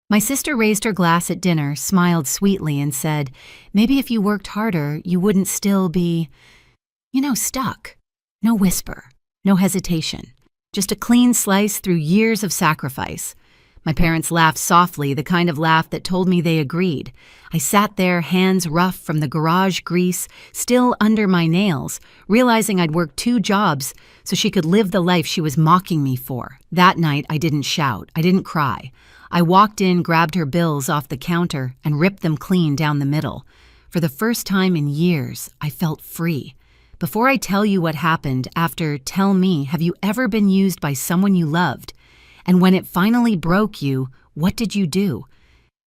My sister raised her glass at dinner, smiled sweetly, and said, "Maybe if you worked harder, you wouldn't still be, stuck." No whisper, no hesitation, just a clean slice through years of sacrifice. My parents laughed softly, the kind of laugh that told me they agreed. I sat there, hands rough from the garage grease, still under my nails, realizing I'd worked 2 jobs so she could live the life she was mocking me for. That night, I didn't shout. I didn't cry. I walked in, grabbed her bills off the counter, and ripped them clean down the middle. For the first time in years, I felt free. Before I tell you what happened, tell me, have you ever been used by someone you loved? And when it finally broke you, what did you do?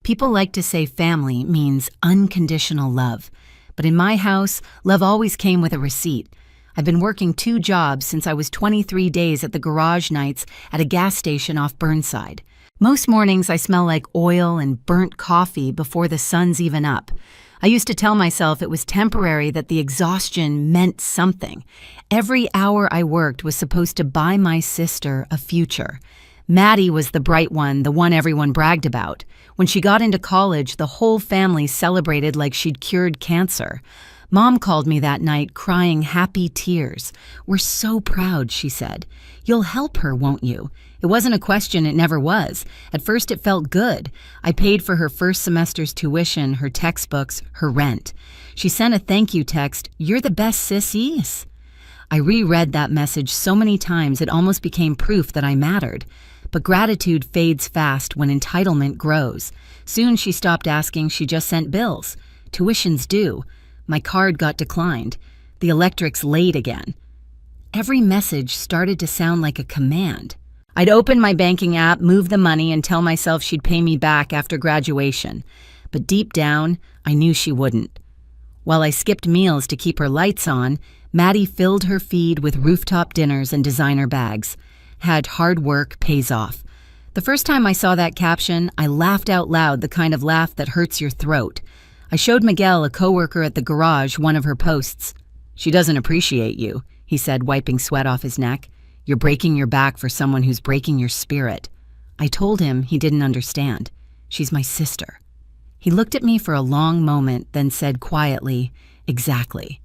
People like to say family means unconditional love. But in my house, love always came with a receipt. I've been working 2 jobs since I was 23 days at the garage nights at a gas station off Burnside. Most mornings I smell like oil and burnt coffee before the sun's even up. I used to tell myself it was temporary, that the exhaustion meant something. Every hour I worked was supposed to buy my sister a future. Maddie was the bright one, the one everyone bragged about. When she got into college, the whole family celebrated like she'd cured cancer. Mom called me that night, crying happy tears. "We're so proud," she said. "You'll help her, won't you?" It wasn't a question, it never was. At first it felt good. I paid for her first semester's tuition, her textbooks, her rent. She sent a thank you text, "You're the best sis is." I reread that message so many times it almost became proof that I mattered. But gratitude fades fast when entitlement grows. Soon she stopped asking, she just sent bills. Tuition's due. My card got declined. The electric's late again. Every message started to sound like a command. I'd open my banking app, move the money, and tell myself she'd pay me back after graduation. But deep down, I knew she wouldn't. While I skipped meals to keep her lights on, Maddie filled her feed with rooftop dinners and designer bags. Had hard work pays off. The first time I saw that caption, I laughed out loud, the kind of laugh that hurts your throat. I showed Miguel, a coworker at the garage, one of her posts. "She doesn't appreciate you," he said, wiping sweat off his neck. "You're breaking your back for someone who's breaking your spirit." I told him he didn't understand. "She's my sister." He looked at me for a long moment, then said quietly, "Exactly."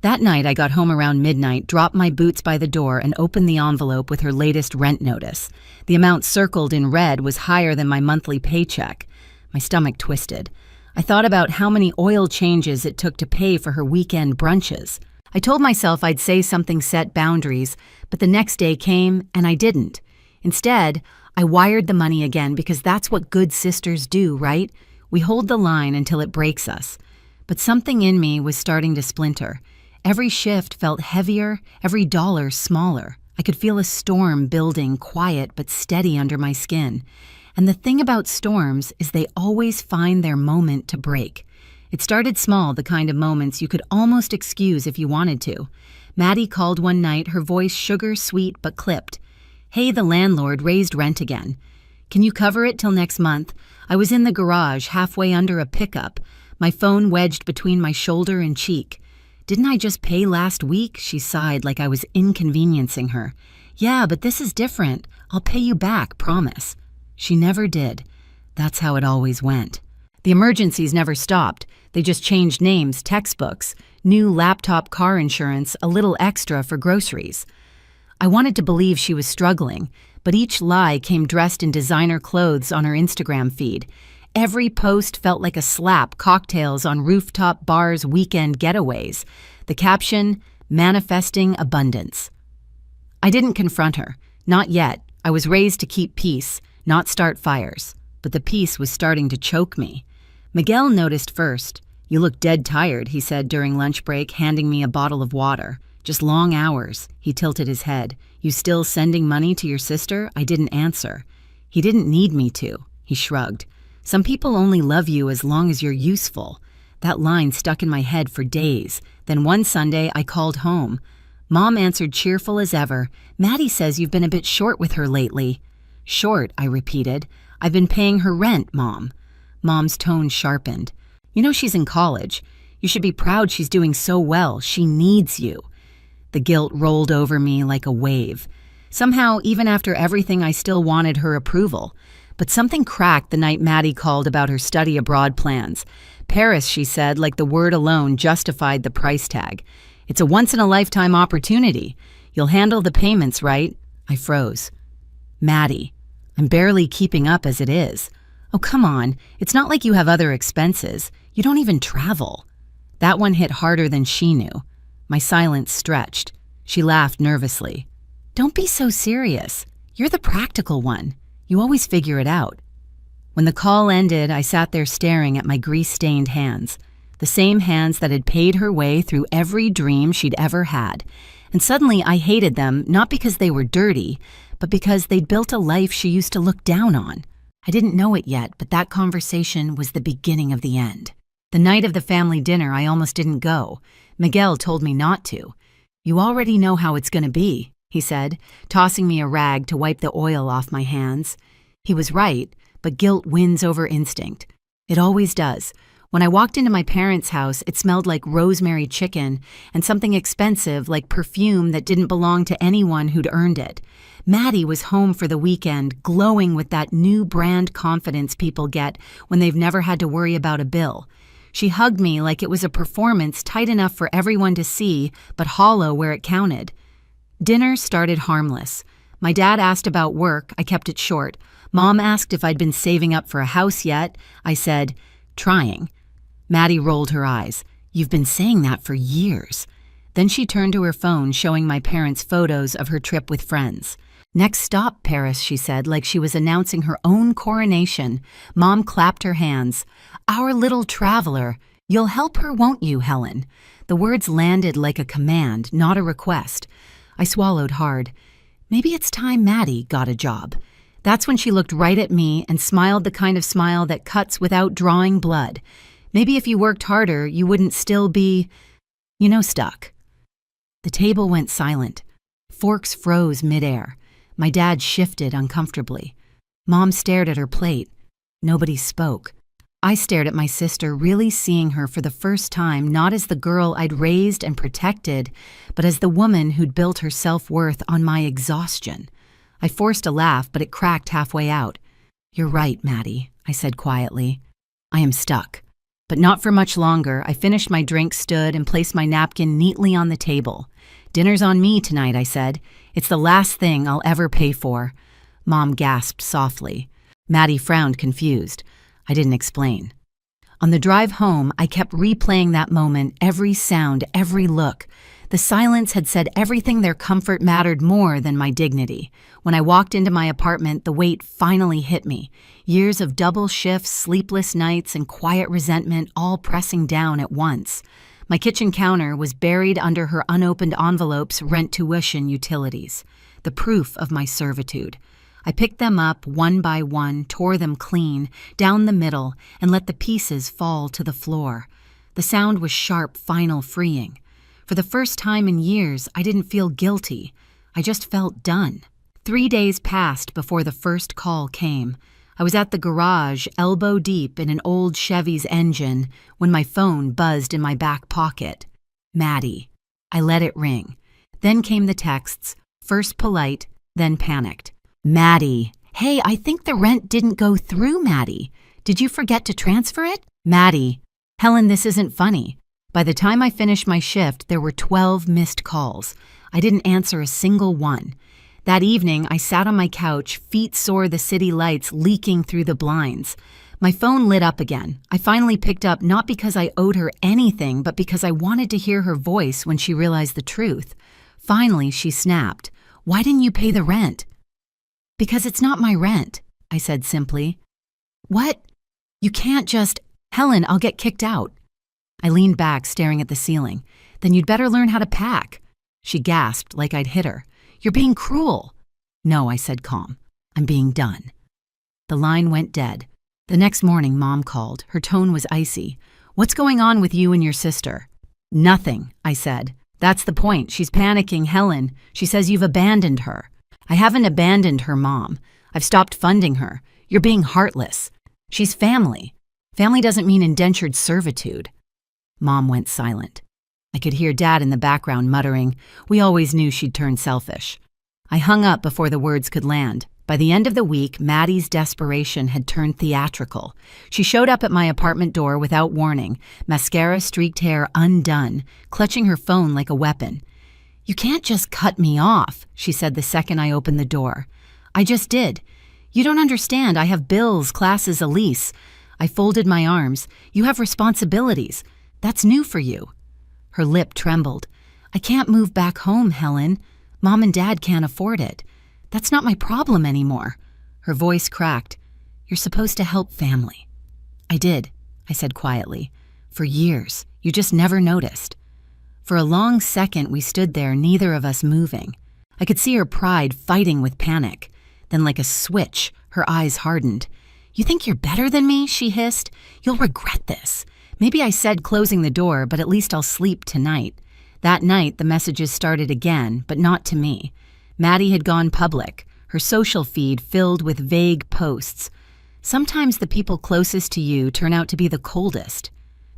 That night, I got home around midnight, dropped my boots by the door, and opened the envelope with her latest rent notice. The amount circled in red was higher than my monthly paycheck. My stomach twisted. I thought about how many oil changes it took to pay for her weekend brunches. I told myself I'd say something, set boundaries, but the next day came and I didn't. Instead, I wired the money again because that's what good sisters do, right? We hold the line until it breaks us. But something in me was starting to splinter. Every shift felt heavier, every dollar smaller. I could feel a storm building, quiet but steady under my skin. And the thing about storms is they always find their moment to break. It started small, the kind of moments you could almost excuse if you wanted to. Maddie called one night, her voice sugar sweet but clipped. "Hey, the landlord raised rent again. Can you cover it till next month?" I was in the garage, halfway under a pickup, my phone wedged between my shoulder and cheek. "Didn't I just pay last week?" She sighed like I was inconveniencing her. "Yeah, but this is different. I'll pay you back, promise." She never did. That's how it always went. The emergencies never stopped. They just changed names, textbooks, new laptop, car insurance, a little extra for groceries. I wanted to believe she was struggling, but each lie came dressed in designer clothes on her Instagram feed. Every post felt like a slap, cocktails on rooftop bars, weekend getaways. The caption, "Manifesting abundance." I didn't confront her. Not yet. I was raised to keep peace, not start fires. But the peace was starting to choke me. Miguel noticed first. "You look dead tired," he said during lunch break, handing me a bottle of water. "Just long hours." He tilted his head. "You still sending money to your sister?" I didn't answer. He didn't need me to. He shrugged. "Some people only love you as long as you're useful." That line stuck in my head for days. Then one Sunday, I called home. Mom answered cheerful as ever. "Maddie says you've been a bit short with her lately." "Short," I repeated. "I've been paying her rent, Mom." Mom's tone sharpened. "You know she's in college. You should be proud she's doing so well. She needs you." The guilt rolled over me like a wave. Somehow, even after everything, I still wanted her approval. But something cracked the night Maddie called about her study abroad plans. Paris, she said, like the word alone justified the price tag. It's a once-in-a-lifetime opportunity. You'll handle the payments, right? I froze. Maddie, I'm barely keeping up as it is. Oh, come on. It's not like you have other expenses. You don't even travel. That one hit harder than she knew. My silence stretched. She laughed nervously. Don't be so serious. You're the practical one. You always figure it out. When the call ended, I sat there staring at my grease-stained hands, the same hands that had paid her way through every dream she'd ever had. And suddenly I hated them, not because they were dirty, but because they'd built a life she used to look down on. I didn't know it yet, but that conversation was the beginning of the end. The night of the family dinner, I almost didn't go. Miguel told me not to. You already know how it's going to be, he said, tossing me a rag to wipe the oil off my hands. He was right, but guilt wins over instinct. It always does. When I walked into my parents' house, it smelled like rosemary chicken and something expensive like perfume that didn't belong to anyone who'd earned it. Maddie was home for the weekend, glowing with that new brand confidence people get when they've never had to worry about a bill. She hugged me like it was a performance tight enough for everyone to see, but hollow where it counted. Dinner started harmless. My dad asked about work. I kept it short. Mom asked if I'd been saving up for a house yet. I said, trying. Maddie rolled her eyes. You've been saying that for years. Then she turned to her phone, showing my parents photos of her trip with friends. Next stop, Paris, she said, like she was announcing her own coronation. Mom clapped her hands. Our little traveler. You'll help her, won't you, Helen? The words landed like a command, not a request. I swallowed hard. Maybe it's time Maddie got a job. That's when she looked right at me and smiled the kind of smile that cuts without drawing blood. Maybe if you worked harder, you wouldn't still be, stuck. The table went silent. Forks froze midair. My dad shifted uncomfortably. Mom stared at her plate. Nobody spoke. I stared at my sister, really seeing her for the first time, not as the girl I'd raised and protected, but as the woman who'd built her self-worth on my exhaustion. I forced a laugh, but it cracked halfway out. You're right, Maddie, I said quietly. I am stuck. But not for much longer. I finished my drink, stood, and placed my napkin neatly on the table. Dinner's on me tonight, I said. It's the last thing I'll ever pay for. Mom gasped softly. Maddie frowned, confused. I didn't explain. On the drive home, I kept replaying that moment, every sound, every look. The silence had said everything. Their comfort mattered more than my dignity. When I walked into my apartment, the weight finally hit me. Years of double shifts, sleepless nights, and quiet resentment all pressing down at once. My kitchen counter was buried under her unopened envelopes, rent, tuition, utilities. The proof of my servitude. I picked them up one by one, tore them clean, down the middle, and let the pieces fall to the floor. The sound was sharp, final, freeing. For the first time in years, I didn't feel guilty. I just felt done. 3 days passed before the first call came. I was at the garage, elbow deep in an old Chevy's engine, when my phone buzzed in my back pocket. Maddie. I let it ring. Then came the texts, first polite, then panicked. Maddie. Hey, I think the rent didn't go through, Maddie. Did you forget to transfer it? Maddie. Helen, this isn't funny. By the time I finished my shift, there were 12 missed calls. I didn't answer a single one. That evening, I sat on my couch, feet sore, the city lights leaking through the blinds. My phone lit up again. I finally picked up, not because I owed her anything, but because I wanted to hear her voice when she realized the truth. Finally, she snapped. Why didn't you pay the rent? Because it's not my rent, I said simply. What? You can't just... Helen, I'll get kicked out. I leaned back, staring at the ceiling. Then you'd better learn how to pack. She gasped like I'd hit her. You're being cruel. No, I said calm. I'm being done. The line went dead. The next morning, Mom called. Her tone was icy. What's going on with you and your sister? Nothing, I said. That's the point. She's panicking, Helen. She says you've abandoned her. I haven't abandoned her, Mom. I've stopped funding her. You're being heartless. She's family. Family doesn't mean indentured servitude. Mom went silent. I could hear Dad in the background muttering, we always knew she'd turn selfish. I hung up before the words could land. By the end of the week, Maddie's desperation had turned theatrical. She showed up at my apartment door without warning, mascara streaked hair undone, clutching her phone like a weapon. "You can't just cut me off," she said the second I opened the door. "I just did. You don't understand. I have bills, classes, a lease." I folded my arms. "You have responsibilities. That's new for you." Her lip trembled. "I can't move back home, Helen. Mom and Dad can't afford it. That's not my problem anymore." Her voice cracked. "You're supposed to help family." "I did," I said quietly. "For years. You just never noticed." For a long second we stood there, neither of us moving. I could see her pride fighting with panic. Then like a switch, her eyes hardened. "You think you're better than me?" she hissed. "You'll regret this." Maybe I said closing the door, but at least I'll sleep tonight. That night the messages started again, but not to me. Maddie had gone public, her social feed filled with vague posts. Sometimes the people closest to you turn out to be the coldest.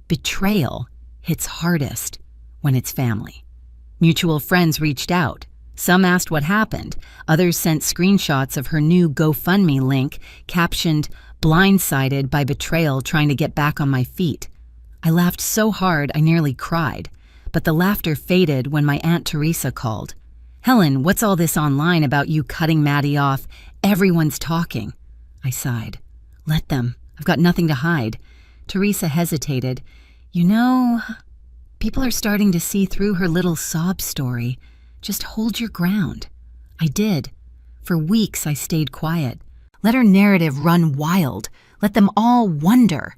Betrayal hits hardest when it's family. Mutual friends reached out. Some asked what happened. Others sent screenshots of her new GoFundMe link captioned, "Blindsided by betrayal trying to get back on my feet." I laughed so hard I nearly cried, but the laughter faded when my Aunt Teresa called. "Helen, what's all this online about you cutting Maddie off? Everyone's talking." I sighed. "Let them. I've got nothing to hide." Teresa hesitated. "You know, people are starting to see through her little sob story. Just hold your ground." I did. For weeks I stayed quiet. Let her narrative run wild. Let them all wonder.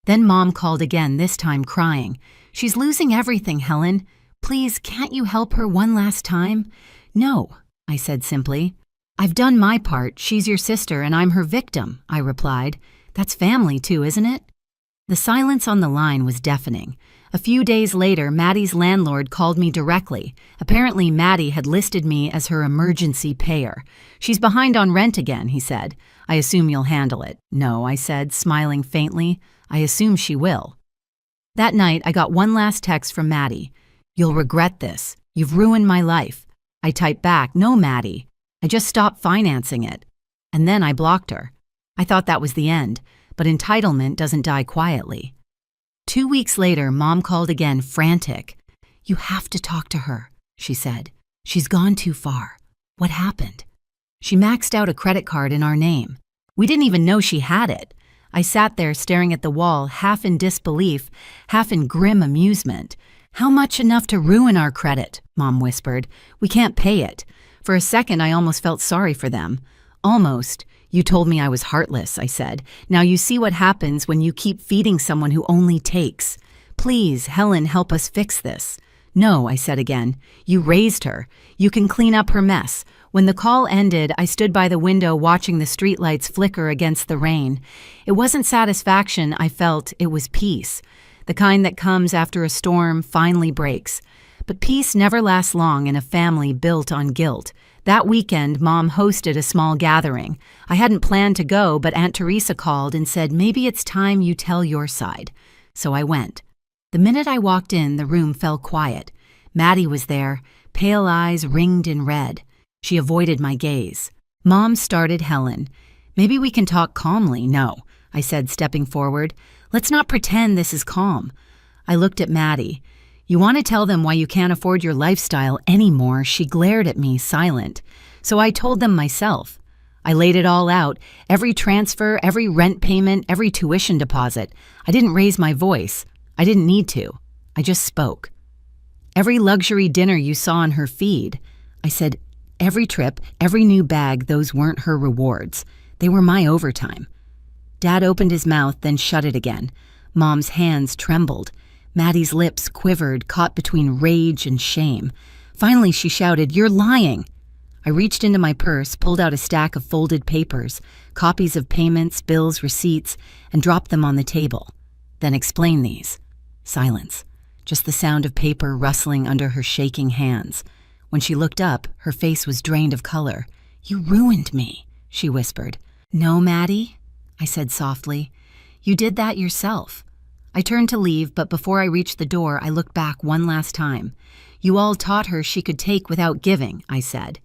Then Mom called again, this time crying. "She's losing everything, Helen. Please, can't you help her one last time?" "No," I said simply. "I've done my part. She's your sister and I'm her victim," I replied. "That's family too, isn't it?" The silence on the line was deafening. A few days later, Maddie's landlord called me directly. Apparently, Maddie had listed me as her emergency payer. "She's behind on rent again," he said. "I assume you'll handle it." "No," I said, smiling faintly. "I assume she will." That night, I got one last text from Maddie. "You'll regret this. You've ruined my life." I typed back, "No, Maddie. I just stopped financing it." And then I blocked her. I thought that was the end, but entitlement doesn't die quietly. 2 weeks later, Mom called again, frantic. "You have to talk to her," she said. "She's gone too far." "What happened?" "She maxed out a credit card in our name. We didn't even know she had it." I sat there staring at the wall, half in disbelief, half in grim amusement. "How much enough to ruin our credit?" Mom whispered. "We can't pay it." For a second, I almost felt sorry for them. "Almost. You told me I was heartless," I said. "Now you see what happens when you keep feeding someone who only takes. Please, Helen, help us fix this." "No," I said again. "You raised her. You can clean up her mess." When the call ended, I stood by the window watching the streetlights flicker against the rain. It wasn't satisfaction I felt, it was peace. The kind that comes after a storm finally breaks. But peace never lasts long in a family built on guilt. That weekend, Mom hosted a small gathering. I hadn't planned to go, but Aunt Teresa called and said, "Maybe it's time you tell your side." So I went. The minute I walked in, the room fell quiet. Maddie was there, pale eyes ringed in red. She avoided my gaze. Mom started Helen. "Maybe we can talk calmly." "No," I said, stepping forward. "Let's not pretend this is calm." I looked at Maddie. "You want to tell them why you can't afford your lifestyle anymore?" She glared at me, silent. So I told them myself. I laid it all out, every transfer, every rent payment, every tuition deposit. I didn't raise my voice. I didn't need to. I just spoke. "Every luxury dinner you saw on her feed," I said, "every trip, every new bag, those weren't her rewards. They were my overtime." Dad opened his mouth, then shut it again. Mom's hands trembled. Maddie's lips quivered, caught between rage and shame. Finally, she shouted, "You're lying!" I reached into my purse, pulled out a stack of folded papers, copies of payments, bills, receipts, and dropped them on the table. "Then explain these." Silence. Just the sound of paper rustling under her shaking hands. When she looked up, her face was drained of color. "You ruined me," she whispered. "No, Maddie," I said softly. "You did that yourself." I turned to leave, but before I reached the door, I looked back one last time. "You all taught her she could take without giving," I said.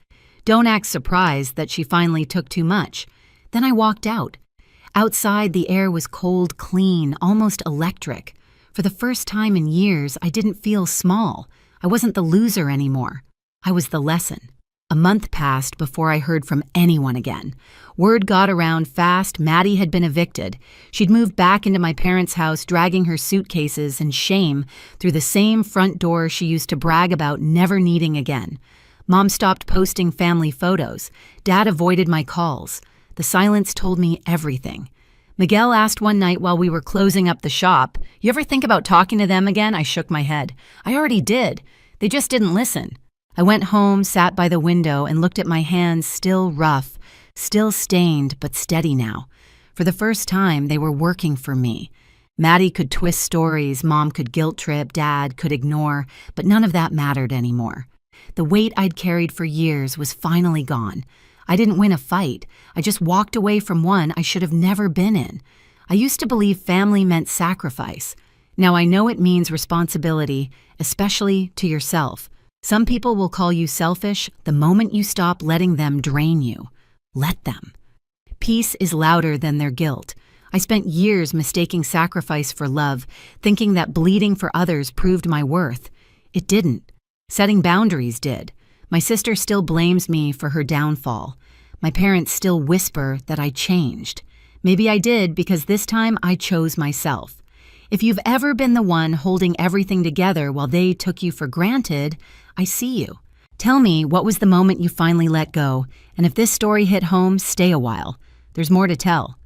Don't act surprised that she finally took too much. Then I walked out. Outside, the air was cold, clean, almost electric. For the first time in years, I didn't feel small. I wasn't the loser anymore. I was the lesson. A month passed before I heard from anyone again. Word got around fast Maddie had been evicted. She'd moved back into my parents' house, dragging her suitcases and shame through the same front door she used to brag about never needing again. Mom stopped posting family photos. Dad avoided my calls. The silence told me everything. Miguel asked one night while we were closing up the shop, "You ever think about talking to them again?" I shook my head. "I already did. They just didn't listen." I went home, sat by the window, and looked at my hands, still rough, still stained, but steady now. For the first time, they were working for me. Maddie could twist stories, Mom could guilt trip, Dad could ignore, but none of that mattered anymore. The weight I'd carried for years was finally gone. I didn't win a fight. I just walked away from one I should have never been in. I used to believe family meant sacrifice. Now I know it means responsibility, especially to yourself. Some people will call you selfish the moment you stop letting them drain you. Let them. Peace is louder than their guilt. I spent years mistaking sacrifice for love, thinking that bleeding for others proved my worth. It didn't. Setting boundaries did. My sister still blames me for her downfall. My parents still whisper that I changed. Maybe I did because this time I chose myself. If you've ever been the one holding everything together while they took you for granted, I see you. Tell me, what was the moment you finally let go? And if this story hit home, stay a while. There's more to tell.